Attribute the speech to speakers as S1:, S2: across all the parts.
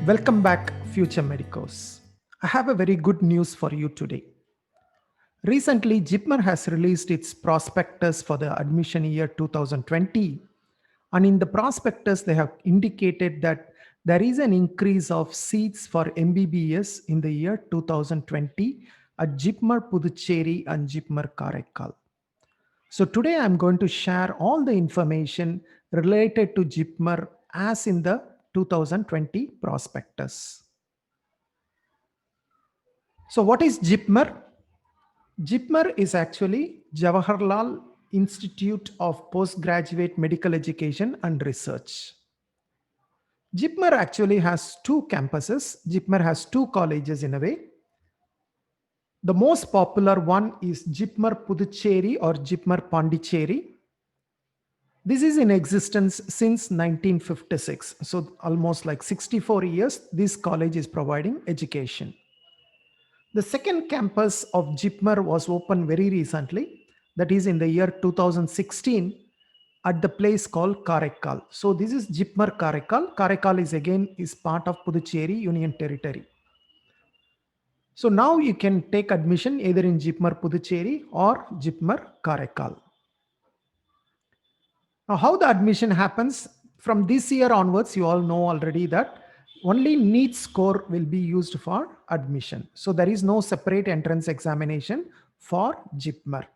S1: Welcome back, future medicos. I have a very good news for you today. Recently, JIPMER has released its prospectus for the admission year 2020. And in the prospectus, they have indicated that there is an increase of seats for MBBS in the year 2020 at JIPMER Puducherry and JIPMER Karaikal. So today I'm going to share all the information related to JIPMER as in the 2020 prospectus. So what is JIPMER? JIPMER is actually Jawaharlal Institute of Postgraduate Medical Education and Research. JIPMER actually has two campuses. JIPMER has two colleges in a way. The most popular one is JIPMER Puducherry or JIPMER Pondicherry. This is in existence since 1956. So almost like 64 years, this college is providing education. The second campus of JIPMER was opened very recently, that is in the year 2016 at the place called Karaikal. So this is JIPMER Karaikal. Karaikal is part of Puducherry Union Territory. So now you can take admission either in JIPMER Puducherry or JIPMER Karaikal. Now how the admission happens from this year onwards, you all know already that only NEET score will be used for admission. So there is no separate entrance examination for JIPMER.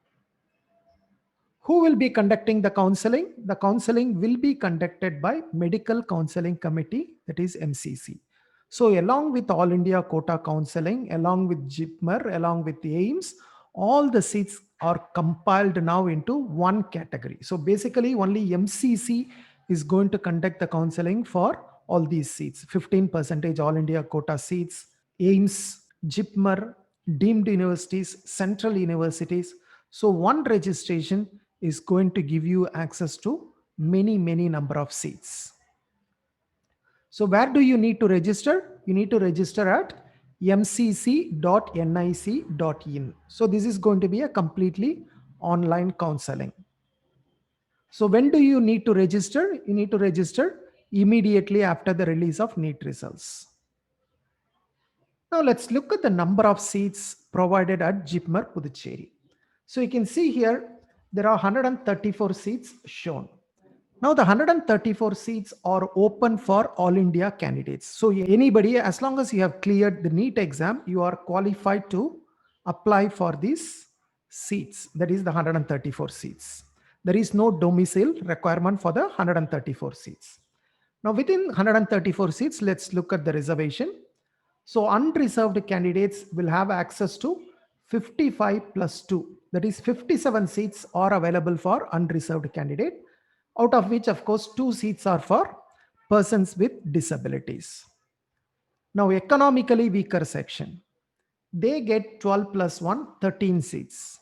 S1: Who will be conducting the counseling? The counseling will be conducted by Medical Counseling Committee, that is MCC. So along with All India Quota Counseling, along with JIPMER, along with the AIMS, all the seats are compiled now into one category. So basically only MCC is going to conduct the counseling for all these seats. 15% All India Quota seats, AIMS, JIPMER, deemed universities, central universities. So one registration is going to give you access to many number of seats. So where do you need to register? You need to register at mcc.nic.in. So this is going to be a completely online counseling. So when do you need to register? You need to register immediately after the release of NEET results. Now let's look at the number of seats provided at JIPMER Puducherry. So you can see here, there are 134 seats shown. Now the 134 seats are open for all India candidates. So anybody, as long as you have cleared the NEET exam, you are qualified to apply for these seats. That is the 134 seats. There is no domicile requirement for the 134 seats. Now within 134 seats, let's look at the reservation. So unreserved candidates will have access to 55 plus 2. That is 57 seats are available for unreserved candidate, out of which of course 2 seats are for persons with disabilities. Now economically weaker section, they get 12 plus 1, 13 seats.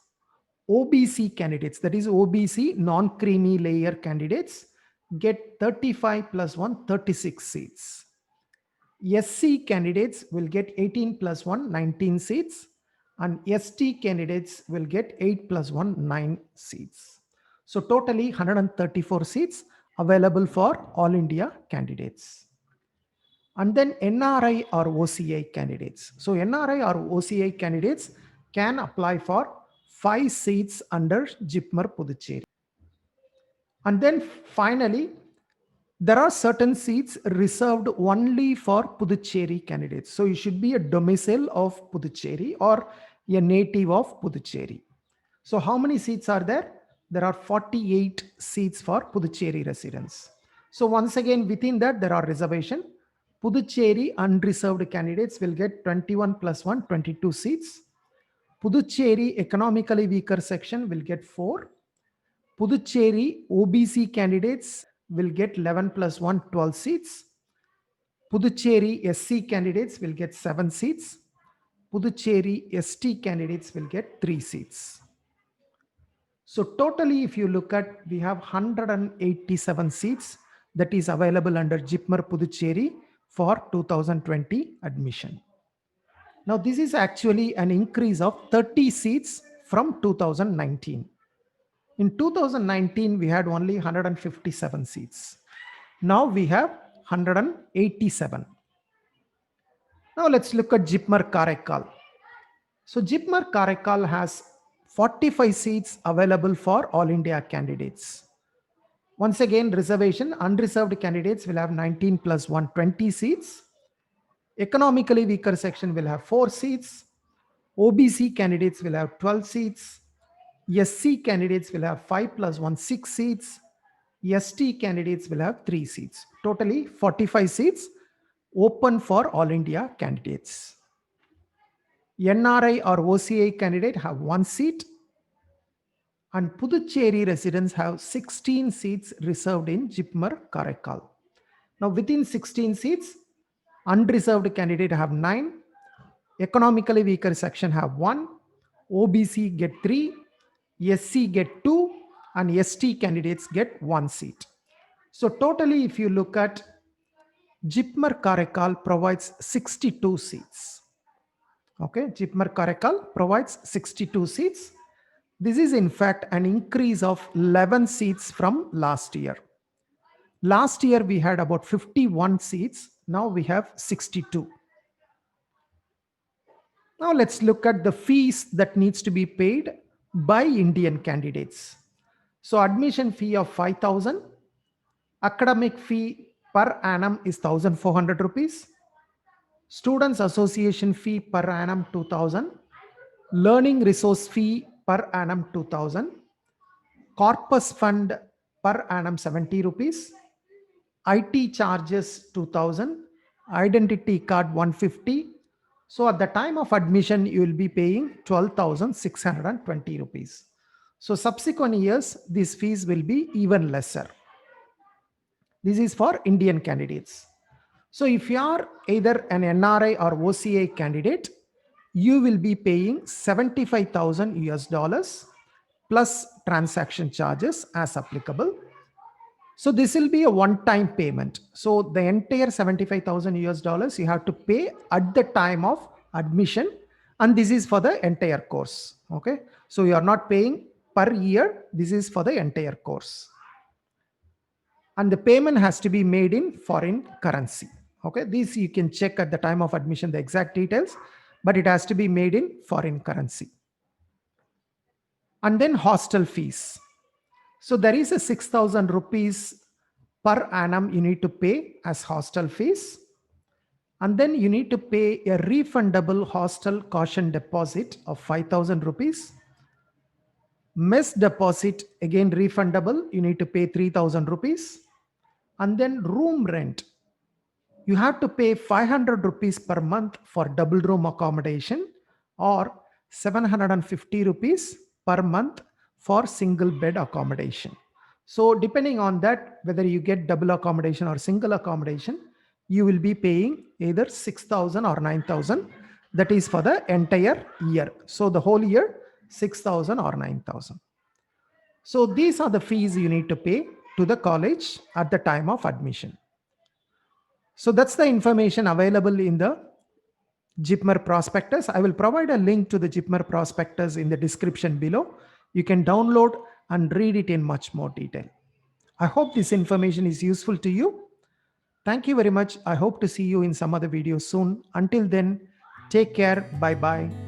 S1: OBC candidates, that is OBC non-creamy layer candidates, get 35 plus 1, 36 seats. SC candidates will get 18 plus 1, 19 seats, and ST candidates will get 8 plus 1, 9 seats. So totally 134 seats available for all India candidates. And then NRI or OCI candidates. So NRI or OCI candidates can apply for 5 seats under JIPMER Puducherry. And then finally, there are certain seats reserved only for Puducherry candidates. So you should be a domicile of Puducherry or a native of Puducherry. So how many seats are there? There are 48 seats for Puducherry residents. So once again, within that, there are reservation. Puducherry unreserved candidates will get 21 plus 1, 22 seats. Puducherry economically weaker section will get 4. Puducherry OBC candidates will get 11 plus 1, 12 seats. Puducherry SC candidates will get 7 seats. Puducherry ST candidates will get 3 seats. So totally, if you look at, we have 187 seats that is available under JIPMER Puducherry for 2020 admission. Now this is actually an increase of 30 seats from 2019. In 2019, we had only 157 seats. Now we have 187. Now let's look at JIPMER Karaikal. So JIPMER Karaikal has 45 seats available for all India candidates. Once again, reservation, unreserved candidates will have 19 plus 120 seats. Economically weaker section will have 4 seats. OBC candidates will have 12 seats. SC candidates will have 5 plus 1, 6 seats. ST candidates will have 3 seats. Totally 45 seats open for all India candidates. NRI or OCI candidate have 1 seat, and Puducherry residents have 16 seats reserved in JIPMER Karaikal. Now within 16 seats, unreserved candidate have 9, economically weaker section have 1, OBC get 3, SC get 2, and ST candidates get 1 seat. So totally, if you look at JIPMER Karaikal provides 62 seats. Okay, JIPMER Karaikal provides 62 seats. This is in fact an increase of 11 seats from last year. Last year we had about 51 seats. Now we have 62. Now let's look at the fees that needs to be paid by Indian candidates. So admission fee of 5,000, academic fee per annum is 1,400 rupees. Students association fee per annum 2,000. Learning resource fee per annum 2,000. Corpus fund per annum 70 rupees. IT charges 2,000. Identity card 150. So at the time of admission, you will be paying 12,620 rupees. So subsequent years, these fees will be even lesser. This is for Indian candidates. So if you are either an NRI or OCI candidate, you will be paying 75,000 US dollars plus transaction charges as applicable. So this will be a one-time payment. So the entire 75,000 US dollars you have to pay at the time of admission, and this is for the entire course. Okay, so you are not paying per year. This is for the entire course, and the payment has to be made in foreign currency. Okay, this you can check at the time of admission the exact details, but it has to be made in foreign currency. And then hostel fees. So there is a 6,000 rupees per annum you need to pay as hostel fees. And then you need to pay a refundable hostel caution deposit of 5,000 rupees. Mess deposit, again refundable, you need to pay 3,000 rupees. And then room rent, you have to pay 500 rupees per month for double room accommodation, or 750 rupees per month for single bed accommodation. So depending on that, whether you get double accommodation or single accommodation, you will be paying either 6,000 or 9,000. That is for the entire year. So the whole year, 6,000 or 9,000. So these are the fees you need to pay to the college at the time of admission. So that's the information available in the JIPMER prospectus. I will provide a link to the JIPMER prospectus in the description below. You can download and read it in much more detail. I hope this information is useful to you. Thank you very much. I hope to see you in some other video soon. Until then, take care. Bye-bye.